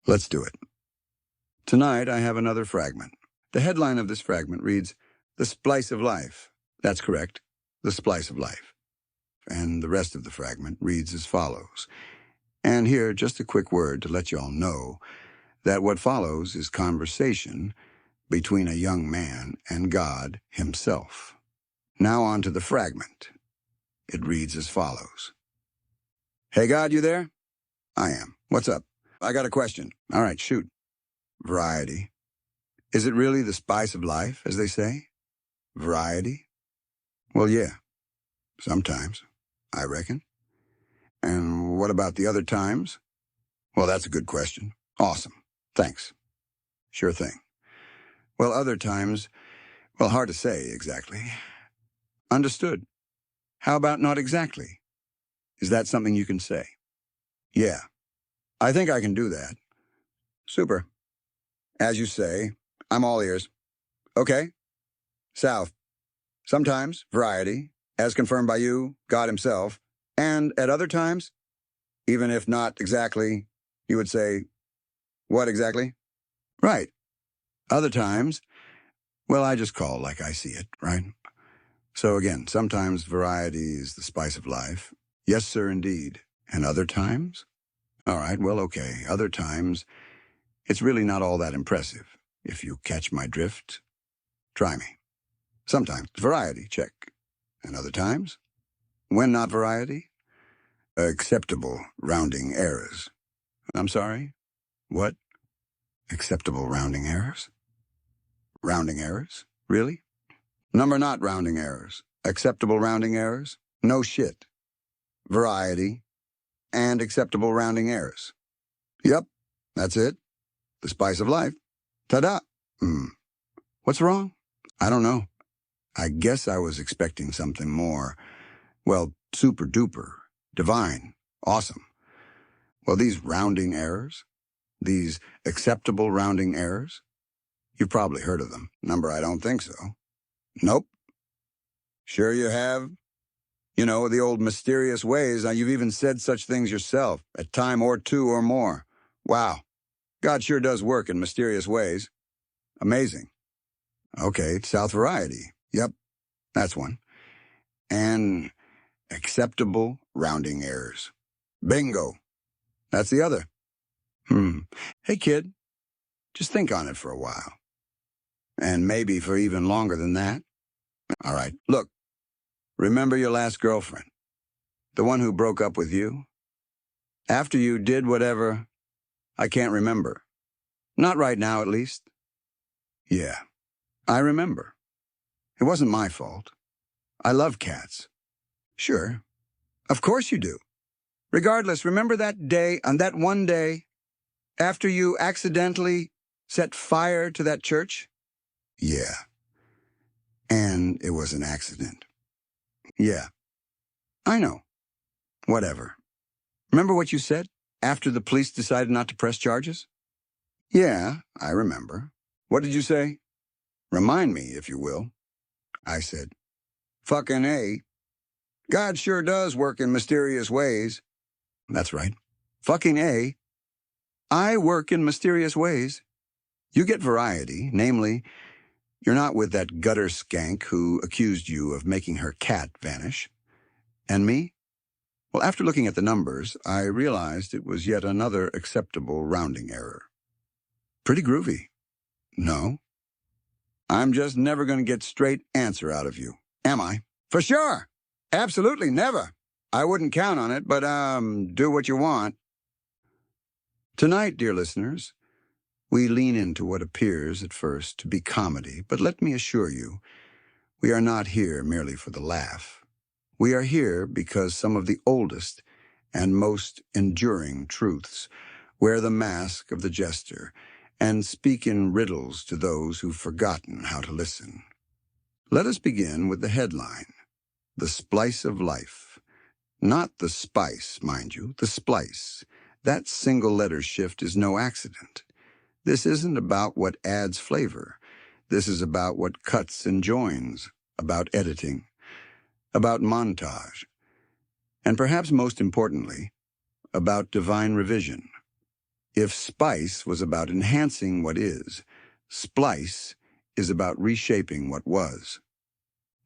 Let's do it. Tonight, I have another fragment. The headline of this fragment reads, "The Splice of Life." That's correct, The Splice of Life. And the rest of the fragment reads as follows. And here, just a quick word to let you all know that what follows is conversation between a young man and God himself. Now on to the fragment. It reads as follows. "Hey, God, you there?" "I am. What's up?" "I got a question." "All right, shoot." "Variety. Is it really the spice of life, as they say? Variety?" "Well, yeah. Sometimes, I reckon." "And what about the other times?" "Well, that's a good question." "Awesome. Thanks." "Sure thing." "Well, other times, well, hard to say exactly." "Understood. How about not exactly? Is that something you can say?" "Yeah. I think I can do that." "Super. As you say, I'm all ears." "Okay. South. Sometimes, variety, as confirmed by you, God himself, and at other times, even if not exactly, you would say, what exactly?" "Right. Other times, well, I just call like I see it, right? So again, sometimes variety is the spice of life." "Yes, sir, indeed." "And other times?" "All right, well, okay. Other times, it's really not all that impressive. If you catch my drift, try me. Sometimes, variety, check. And other times? When not variety? Acceptable rounding errors." "I'm sorry? What? Acceptable rounding errors?" "Rounding errors? Really?" "Number not rounding errors. Acceptable rounding errors? No shit. Variety and acceptable rounding errors." "Yep, that's it. The spice of life. Ta-da." "What's wrong?" "I don't know. I guess I was expecting something more, well, super-duper, divine, awesome. Well, these rounding errors, these acceptable rounding errors, you've probably heard of them." "Number, I don't think so." "Nope." "Sure you have? You know, the old mysterious ways. Now, you've even said such things yourself, at time or two or more. Wow. God sure does work in mysterious ways. Amazing." "Okay, South variety. Yep, that's one. And acceptable rounding errors. Bingo. That's the other." "Hey, kid, just think on it for a while. And maybe for even longer than that. All right, look, remember your last girlfriend? The one who broke up with you? After you did whatever, I can't remember. Not right now, at least." "Yeah, I remember. It wasn't my fault. I love cats." "Sure. Of course you do. Regardless, remember that day, on that one day, after you accidentally set fire to that church?" "Yeah. And it was an accident." "Yeah. I know. Whatever. Remember what you said after the police decided not to press charges?" "Yeah, I remember." "What did you say?" "Remind me, if you will." I said, "Fucking A. God sure does work in mysterious ways." "That's right. Fucking A. I work in mysterious ways. You get variety, namely, you're not with that gutter skank who accused you of making her cat vanish. And me? Well, after looking at the numbers, I realized it was yet another acceptable rounding error. Pretty groovy. No. I'm just never going to get straight answer out of you. Am I? For sure. Absolutely never. I wouldn't count on it, but, do what you want. Tonight, dear listeners, we lean into what appears at first to be comedy, but let me assure you, we are not here merely for the laugh. We are here because some of the oldest and most enduring truths wear the mask of the jester and speak in riddles to those who've forgotten how to listen. Let us begin with the headline, The Splice of Life. Not the spice, mind you, the splice. That single letter shift is no accident. This isn't about what adds flavor. This is about what cuts and joins, about editing, about montage, and perhaps most importantly, about divine revision. If spice was about enhancing what is, splice is about reshaping what was.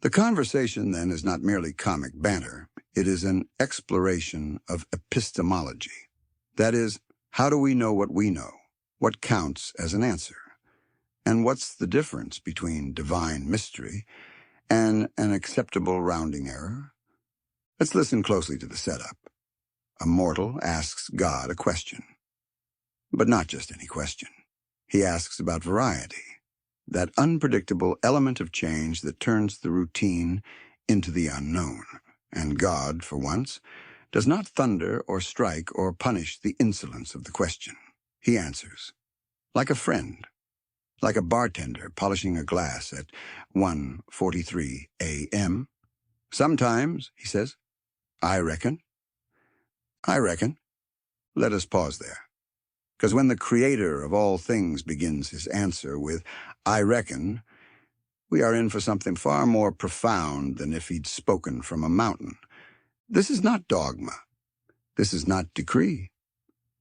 The conversation, then, is not merely comic banter. It is an exploration of epistemology. That is, how do we know what we know? What counts as an answer? And what's the difference between divine mystery and an acceptable rounding error? Let's listen closely to the setup. A mortal asks God a question. But not just any question. He asks about variety, that unpredictable element of change that turns the routine into the unknown. And God, for once, does not thunder or strike or punish the insolence of the question. He answers, like a friend, like a bartender polishing a glass at 1:43 a.m. Sometimes, he says, I reckon. I reckon. Let us pause there. Because when the creator of all things begins his answer with, I reckon, we are in for something far more profound than if he'd spoken from a mountain. This is not dogma. This is not decree.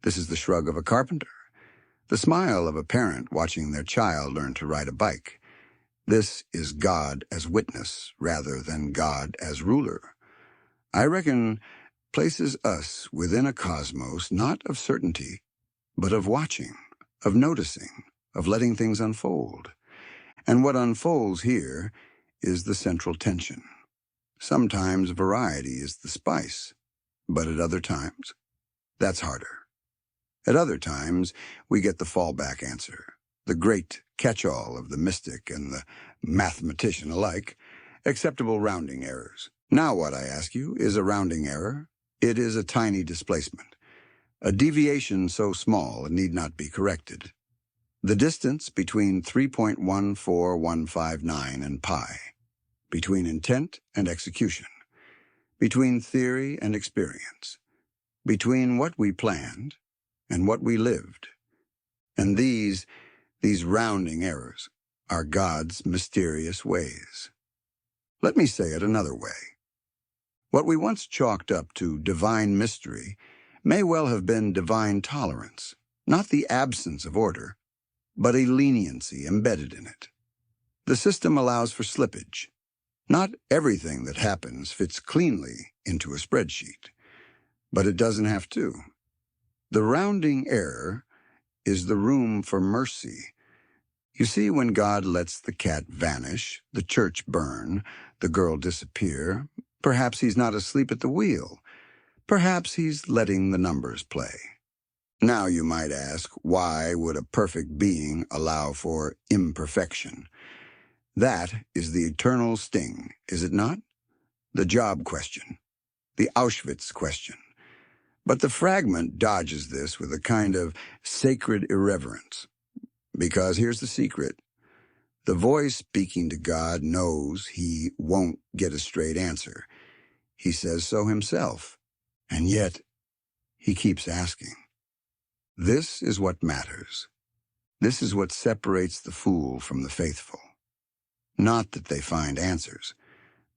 This is the shrug of a carpenter, the smile of a parent watching their child learn to ride a bike. This is God as witness rather than God as ruler. I reckon places us within a cosmos not of certainty, but of watching, of noticing, of letting things unfold. And what unfolds here is the central tension. Sometimes variety is the spice, but at other times, that's harder. At other times, we get the fallback answer, the great catch-all of the mystic and the mathematician alike, acceptable rounding errors. Now what, I ask you, is a rounding error? It is a tiny displacement. A deviation so small it need not be corrected. The distance between 3.14159 and pi, between intent and execution, between theory and experience, between what we planned and what we lived. And these rounding errors are God's mysterious ways. Let me say it another way. What we once chalked up to divine mystery may well have been divine tolerance, not the absence of order, but a leniency embedded in it. The system allows for slippage. Not everything that happens fits cleanly into a spreadsheet, but it doesn't have to. The rounding error is the room for mercy. You see, when God lets the cat vanish, the church burn, the girl disappear, perhaps he's not asleep at the wheel. Perhaps he's letting the numbers play. Now you might ask, why would a perfect being allow for imperfection? That is the eternal sting, is it not? The job question, the Auschwitz question. But the fragment dodges this with a kind of sacred irreverence. Because here's the secret. The voice speaking to God knows he won't get a straight answer. He says so himself. And yet, he keeps asking. This is what matters. This is what separates the fool from the faithful. Not that they find answers,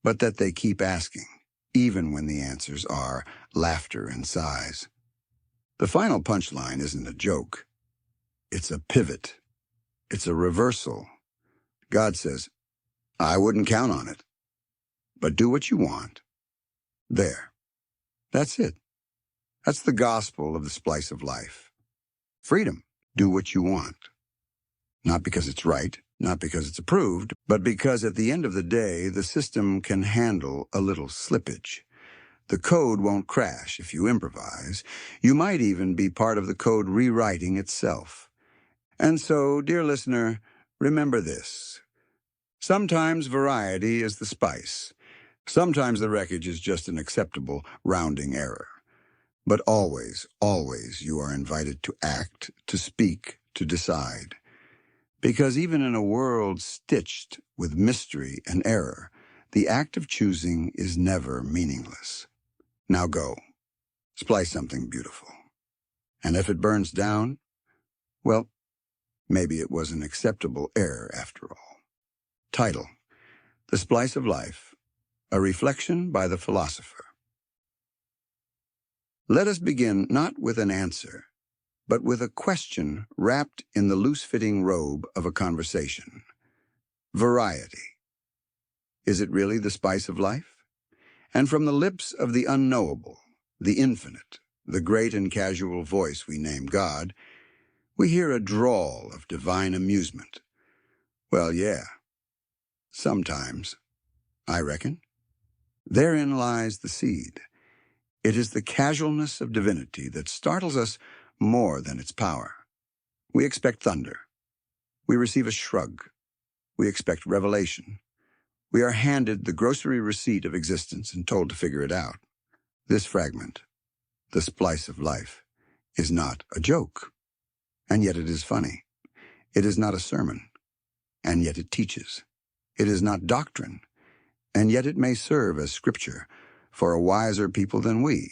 but that they keep asking, even when the answers are laughter and sighs. The final punchline isn't a joke. It's a pivot. It's a reversal. God says, I wouldn't count on it, but do what you want. There. That's it. That's the gospel of the Splice of Life. Freedom. Do what you want. Not because it's right, not because it's approved, but because at the end of the day, the system can handle a little slippage. The code won't crash if you improvise. You might even be part of the code rewriting itself. And so, dear listener, remember this. Sometimes variety is the spice. Sometimes the wreckage is just an acceptable rounding error. But always, always you are invited to act, to speak, to decide. Because even in a world stitched with mystery and error, the act of choosing is never meaningless. Now go, splice something beautiful. And if it burns down, well, maybe it was an acceptable error after all. Title: The Splice of Life, a reflection by the philosopher. Let us begin not with an answer, but with a question wrapped in the loose-fitting robe of a conversation. Variety. Is it really the spice of life? And from the lips of the unknowable, the infinite, the great and casual voice we name God, we hear a drawl of divine amusement. Well, yeah, sometimes, I reckon. Therein lies the seed. It is the casualness of divinity that startles us more than its power. We expect thunder. We receive a shrug. We expect revelation. We are handed the grocery receipt of existence and told to figure it out. This fragment, the splice of life, is not a joke, and yet it is funny. It is not a sermon, and yet it teaches. It is not doctrine, and yet it may serve as scripture for a wiser people than we,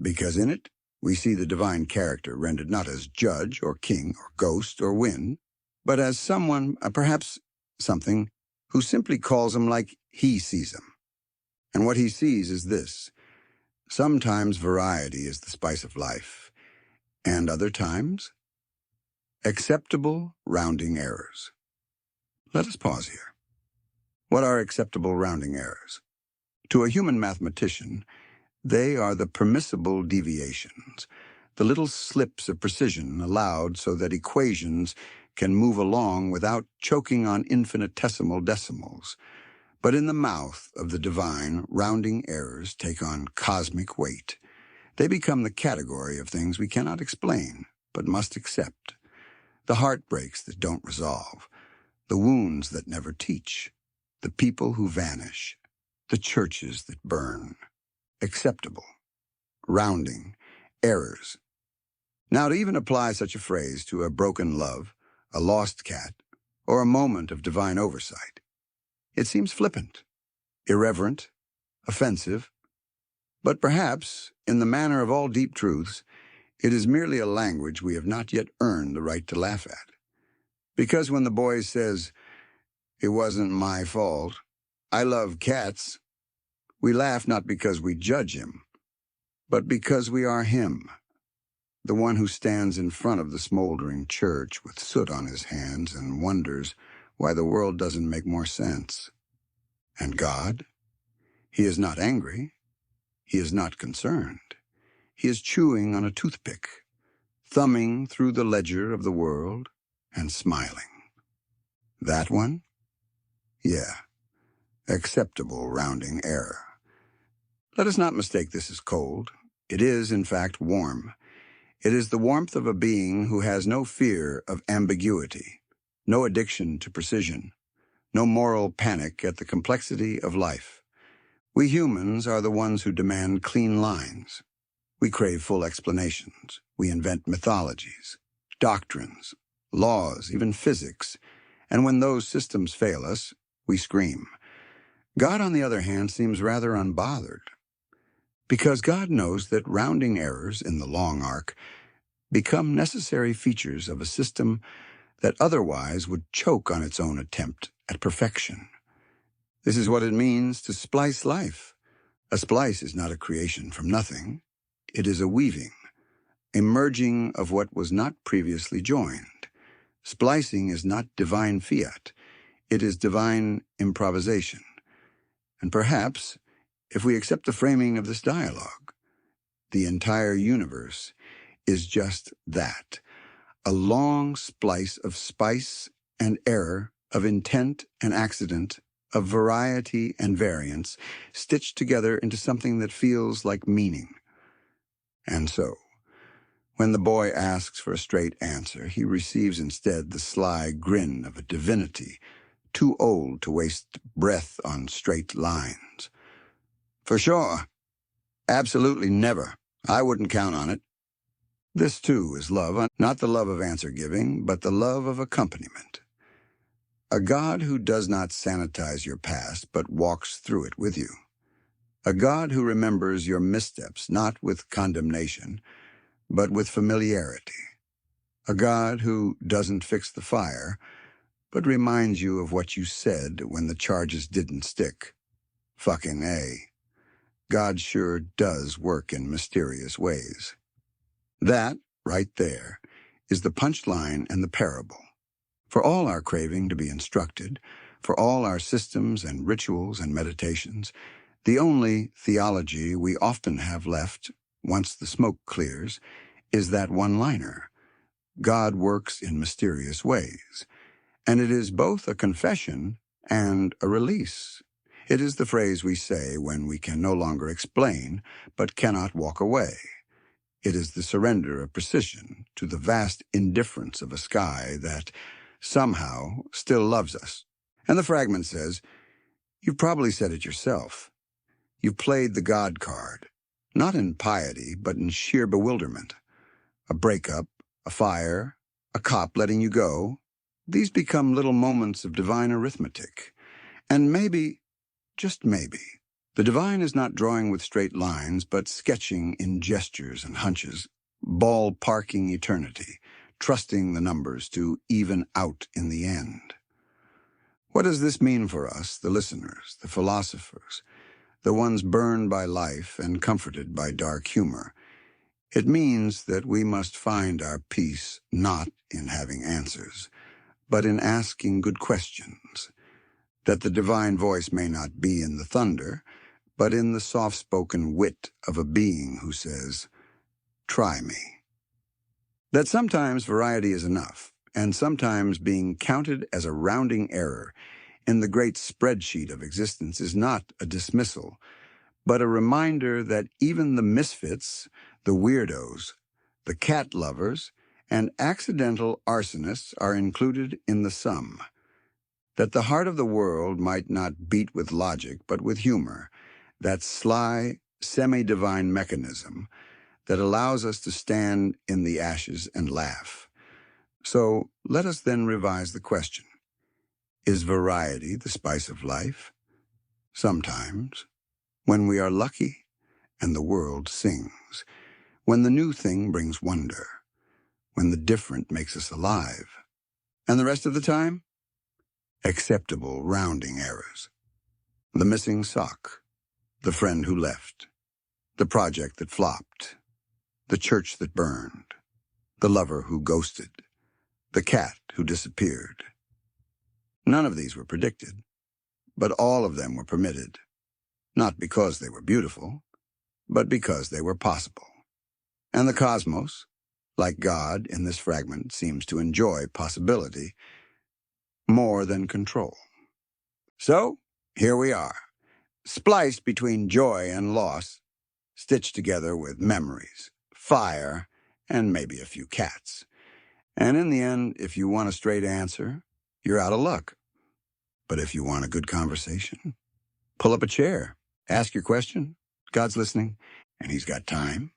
because in it we see the divine character rendered not as judge or king or ghost or wind, but as someone, perhaps something, who simply calls him like he sees him. And what he sees is this: sometimes variety is the spice of life, and other times, acceptable rounding errors. Let us pause here. What are acceptable rounding errors? To a human mathematician, they are the permissible deviations, the little slips of precision allowed so that equations can move along without choking on infinitesimal decimals. But in the mouth of the divine, rounding errors take on cosmic weight. They become the category of things we cannot explain, but must accept. The heartbreaks that don't resolve, the wounds that never teach, the people who vanish, the churches that burn. Acceptable. Rounding. Errors. Now, to even apply such a phrase to a broken love, a lost cat, or a moment of divine oversight, it seems flippant, irreverent, offensive, but perhaps, in the manner of all deep truths, it is merely a language we have not yet earned the right to laugh at. Because when the boy says, "It wasn't my fault, I love cats," we laugh not because we judge him, but because we are him, the one who stands in front of the smoldering church with soot on his hands and wonders why the world doesn't make more sense. And God? He is not angry. He is not concerned. He is chewing on a toothpick, thumbing through the ledger of the world and smiling. That one? Yeah, acceptable rounding error. Let us not mistake this as cold. It is, in fact, warm. It is the warmth of a being who has no fear of ambiguity, no addiction to precision, no moral panic at the complexity of life. We humans are the ones who demand clean lines. We crave full explanations. We invent mythologies, doctrines, laws, even physics, and when those systems fail us, we scream. God, on the other hand, seems rather unbothered, because God knows that rounding errors in the long arc become necessary features of a system that otherwise would choke on its own attempt at perfection. This is what it means to splice life. A splice is not a creation from nothing. It is a weaving, a merging of what was not previously joined. Splicing is not divine fiat. It is divine improvisation. And perhaps, if we accept the framing of this dialogue, the entire universe is just that, a long splice of spice and error, of intent and accident, of variety and variance, stitched together into something that feels like meaning. And so, when the boy asks for a straight answer, he receives instead the sly grin of a divinity, too old to waste breath on straight lines. For sure. Absolutely never. I wouldn't count on it. This, too, is love, not the love of answer-giving, but the love of accompaniment. A God who does not sanitize your past, but walks through it with you. A God who remembers your missteps, not with condemnation, but with familiarity. A God who doesn't fix the fire, but reminds you of what you said when the charges didn't stick. Fucking A. God sure does work in mysterious ways. That, right there, is the punchline and the parable. For all our craving to be instructed, for all our systems and rituals and meditations, the only theology we often have left, once the smoke clears, is that one-liner. God works in mysterious ways. And it is both a confession and a release. It is the phrase we say when we can no longer explain, but cannot walk away. It is the surrender of precision to the vast indifference of a sky that somehow still loves us. And the fragment says, you've probably said it yourself. You've played the God card, not in piety, but in sheer bewilderment. A breakup, a fire, a cop letting you go. These become little moments of divine arithmetic. And maybe, just maybe, the divine is not drawing with straight lines, but sketching in gestures and hunches, ballparking eternity, trusting the numbers to even out in the end. What does this mean for us, the listeners, the philosophers, the ones burned by life and comforted by dark humor? It means that we must find our peace not in having answers, but in asking good questions, that the divine voice may not be in the thunder, but in the soft-spoken wit of a being who says, try me. That sometimes variety is enough, and sometimes being counted as a rounding error in the great spreadsheet of existence is not a dismissal, but a reminder that even the misfits, the weirdos, the cat lovers, and accidental arsonists are included in the sum. That the heart of the world might not beat with logic, but with humor, that sly, semi-divine mechanism that allows us to stand in the ashes and laugh. So let us then revise the question. Is variety the spice of life? Sometimes, when we are lucky and the world sings, when the new thing brings wonder, when the different makes us alive. And the rest of the time? Acceptable rounding errors. The missing sock, the friend who left, the project that flopped, the church that burned, the lover who ghosted, the cat who disappeared. None of these were predicted, but all of them were permitted, not because they were beautiful, but because they were possible. And the cosmos, like God in this fragment, seems to enjoy possibility more than control. So, here we are, spliced between joy and loss, stitched together with memories, fire, and maybe a few cats. And in the end, if you want a straight answer, you're out of luck. But if you want a good conversation, pull up a chair, ask your question. God's listening, and he's got time.